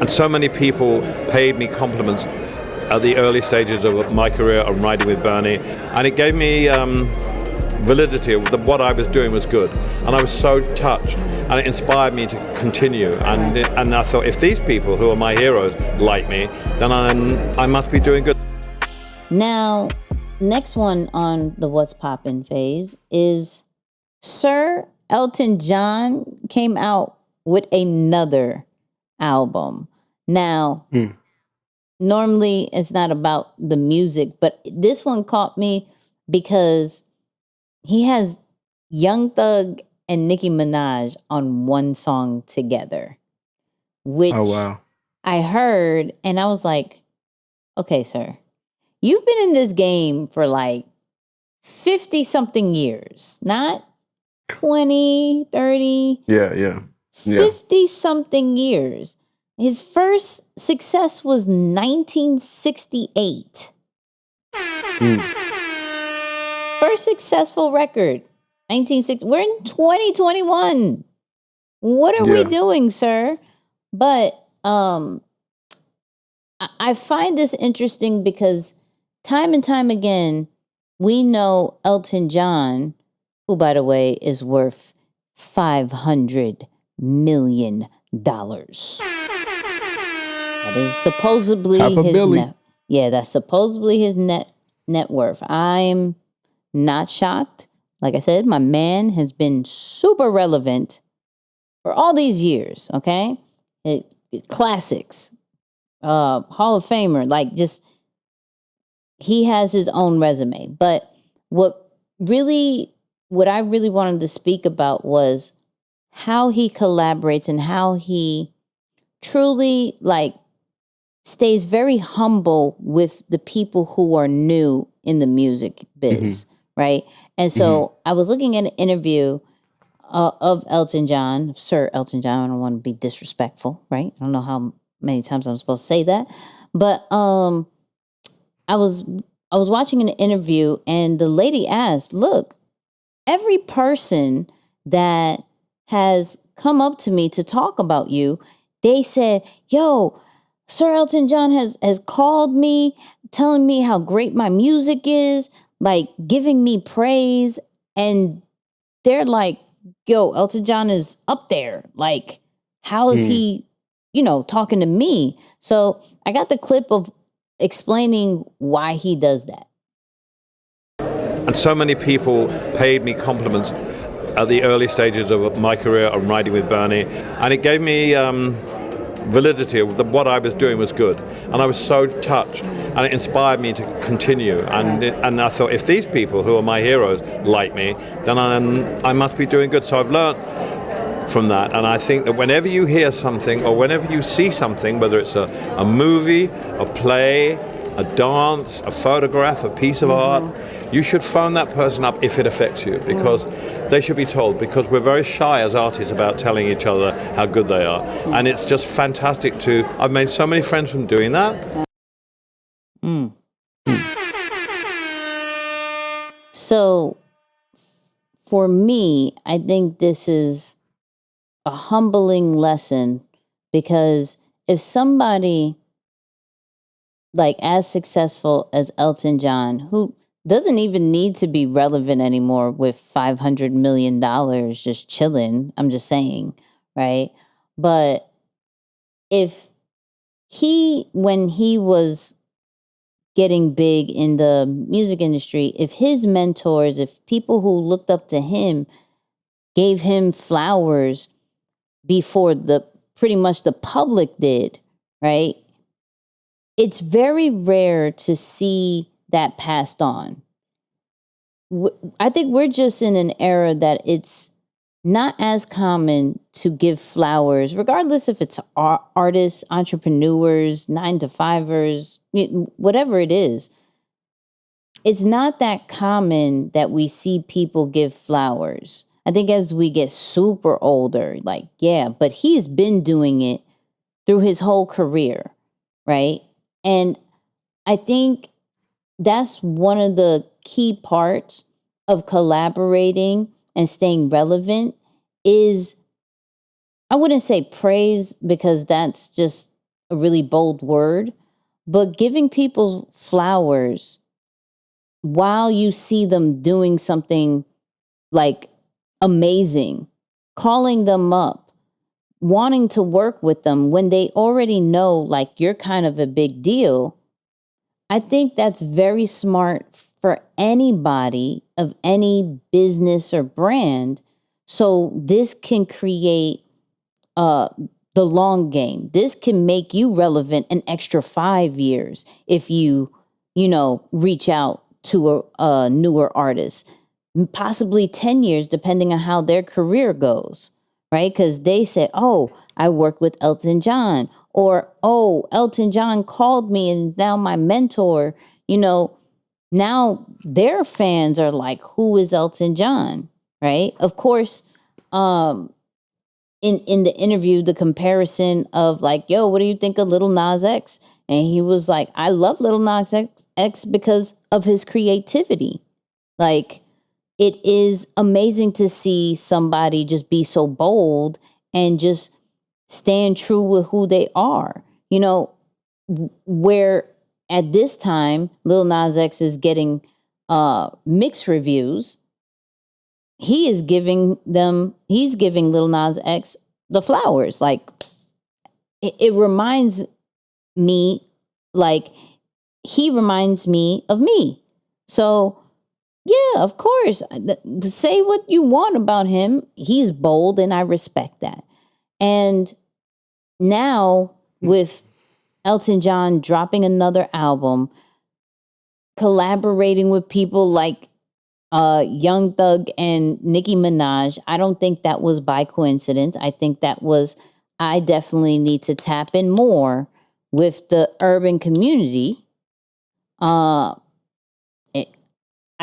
And so many people paid me compliments at the early stages of my career on Riding with Bernie, and it gave me validity of what I was doing was good, and I was so touched, and it inspired me to continue. And I thought, if these people who are my heroes like me, then I must be doing good. Now, next one on the What's Poppin' phase is Sir Elton John came out with another album. Now, normally it's not about the music, but this one caught me because he has Young Thug and Nicki Minaj on one song together, which I heard and I was like, okay, sir, you've been in this game for like 50 something years, not 20, 30. Yeah. 50 something years. His first success was 1968. First successful record, 1960. We're in 2021. What are we doing, sir? But I find this interesting because time and time again, we know Elton John, who, by the way, is worth $500 million. That is supposedly that's supposedly his net worth. I'm not shocked. Like I said, my man has been super relevant for all these years. Okay, classics, Hall of Famer. Like, just he has his own resume. But what I really wanted to speak about was how he collaborates and how he truly stays very humble with the people who are new in the music biz, right? And so I was looking at an interview of Elton John, Sir Elton John. I don't want to be disrespectful, right? I don't know how many times I'm supposed to say that, but I was watching an interview and the lady asked, "Look, every person that has come up to me to talk about you, they said, yo, Sir Elton John has called me, telling me how great my music is, like giving me praise. And they're like, yo, Elton John is up there. Like, how is he, talking to me?" So I got the clip of explaining why he does that. And so many people paid me compliments at the early stages of my career on Riding with Bernie, and it gave me validity of what I was doing was good, and I was so touched, and it inspired me to continue. And I thought, if these people who are my heroes like me, then I must be doing good. So I've learned from that, and I think that whenever you hear something or whenever you see something, whether it's a movie, a play, a dance, a photograph, a piece of art, you should phone that person up if it affects you, because they should be told, because we're very shy as artists about telling each other how good they are. And it's just fantastic I've made so many friends from doing that. So for me, I think this is a humbling lesson, because if somebody as successful as Elton John, who doesn't even need to be relevant anymore with $500 million just chilling, I'm just saying, right? But if when he was getting big in the music industry, if his mentors, if people who looked up to him gave him flowers before pretty much the public did, right? It's very rare to see that passed on. I think we're just in an era that it's not as common to give flowers, regardless if it's artists, entrepreneurs, 9-to-5ers, whatever it is. It's not that common that we see people give flowers. I think as we get super older, but he's been doing it through his whole career, right? And I think that's one of the key parts of collaborating and staying relevant is, I wouldn't say praise, because that's just a really bold word, but giving people flowers while you see them doing something like amazing, calling them up, wanting to work with them when they already know like you're kind of a big deal. I think that's very smart for anybody of any business or brand. So this can create the long game. This can make you relevant an extra 5 years if you reach out to a newer artist, possibly 10 years, depending on how their career goes, right? Because they say, oh, I worked with Elton John, or, oh, Elton John called me and is now my mentor. Now their fans are like, who is Elton John, right? Of course, in the interview, the comparison of like, yo, what do you think of Lil Nas X? And he was like, I love Lil Nas X because of his creativity. Like, it is amazing to see somebody just be so bold and just stand true with who they are. Where at this time, Lil Nas X is getting mixed reviews. He's giving Lil Nas X the flowers. Like, it reminds me, like, he reminds me of me. So, yeah, of course, say what you want about him. He's bold, and I respect that. And now with Elton John dropping another album, collaborating with people like Young Thug and Nicki Minaj, I don't think that was by coincidence. I think that was, I definitely need to tap in more with the urban community. I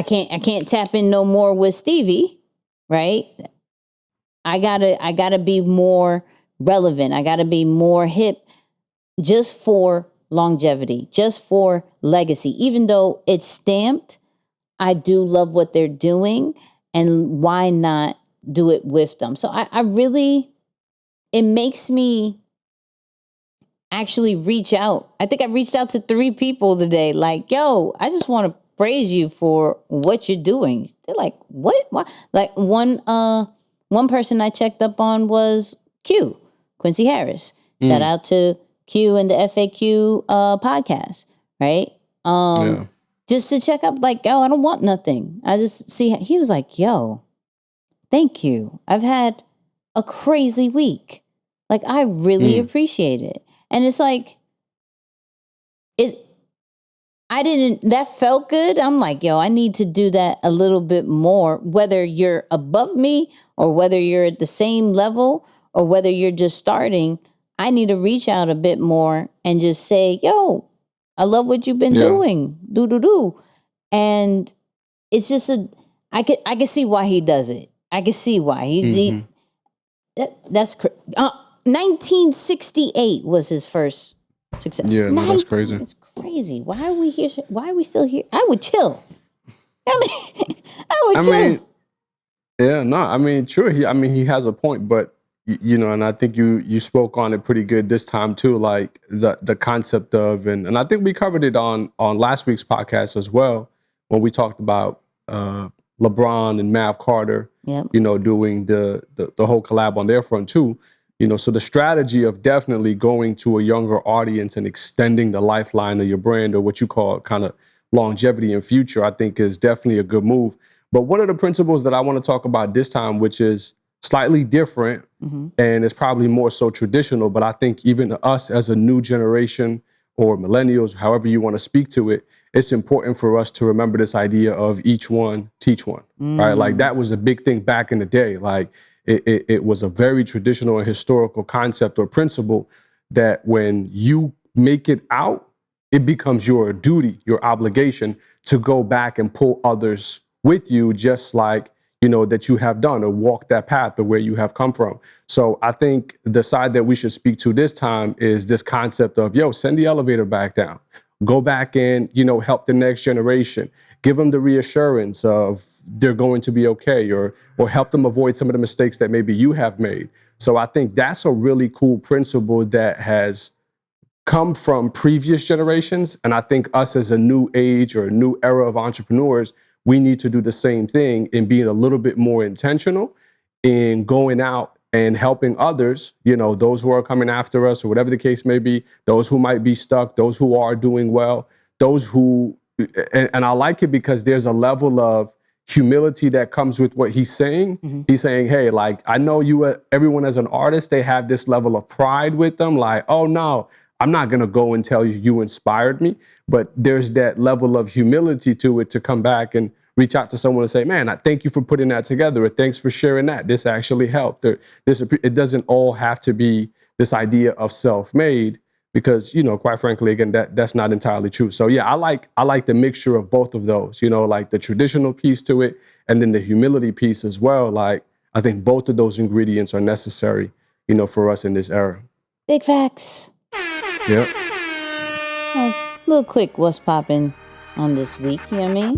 can't tap in no more with Stevie, right? I gotta be more relevant. I gotta be more hip, just for longevity, just for legacy. Even though it's stamped, I do love what they're doing, and why not do it with them? So I really, it makes me actually reach out. I think I reached out to 3 people today. Like, yo, I just want to praise you for what you're doing. They're like, what? Why? Like one person I checked up on was Quincy Harris. Shout out to Q and the FAQ podcast, right? Just to check up, like, yo, I don't want nothing. I just see, he was like, yo, thank you. I've had a crazy week. Like, I really appreciate it. And it's like, that felt good. I'm like, yo, I need to do that a little bit more, whether you're above me or whether you're at the same level or whether you're just starting. I need to reach out a bit more and just say, yo, I love what you've been doing. Do. And it's just I can see why he does it. I can see why. That's 1968 was his first success. Yeah, no, that's crazy. It's crazy. Why are we here? Why are we still here? I would chill. I would chill. Sure. He has a point, but and I think you spoke on it pretty good this time too, like the concept of, and I think we covered it on last week's podcast as well, when we talked about LeBron and Mav Carter, doing the whole collab on their front too. So the strategy of definitely going to a younger audience and extending the lifeline of your brand, or what you call kind of longevity and future, I think is definitely a good move. But one of the principles that I want to talk about this time, which is slightly different, and it's probably more so traditional, but I think even us as a new generation or millennials, however you want to speak to it, it's important for us to remember this idea of each one, teach one, right? Like, that was a big thing back in the day. Like, it was a very traditional and historical concept or principle that when you make it out, it becomes your duty, your obligation to go back and pull others with you, just like, that you have done, or walk that path of where you have come from. So I think the side that we should speak to this time is this concept of, yo, send the elevator back down. Go back and, help the next generation. Give them the reassurance of they're going to be okay, or help them avoid some of the mistakes that maybe you have made. So I think that's a really cool principle that has come from previous generations. And I think us as a new age or a new era of entrepreneurs, we need to do the same thing in being a little bit more intentional in going out and helping others, you know, those who are coming after us or whatever the case may be, those who might be stuck, those who are doing well, those who, and I like it because there's a level of humility that comes with what he's saying. Mm-hmm. He's saying, hey, like, I know everyone as an artist, they have this level of pride with them. Like, oh no, I'm not going to go and tell you inspired me. But there's that level of humility to it to come back and reach out to someone and say, man, I thank you for putting that together. Or thanks for sharing that. This actually helped. Or it doesn't all have to be this idea of self-made because, you know, quite frankly, again, that's not entirely true. So yeah, I like the mixture of both of those, you know, like the traditional piece to it and then the humility piece as well. Like, I think both of those ingredients are necessary, you know, for us in this era. Big facts. Yep. A little quick what's popping on this week, you know what I mean?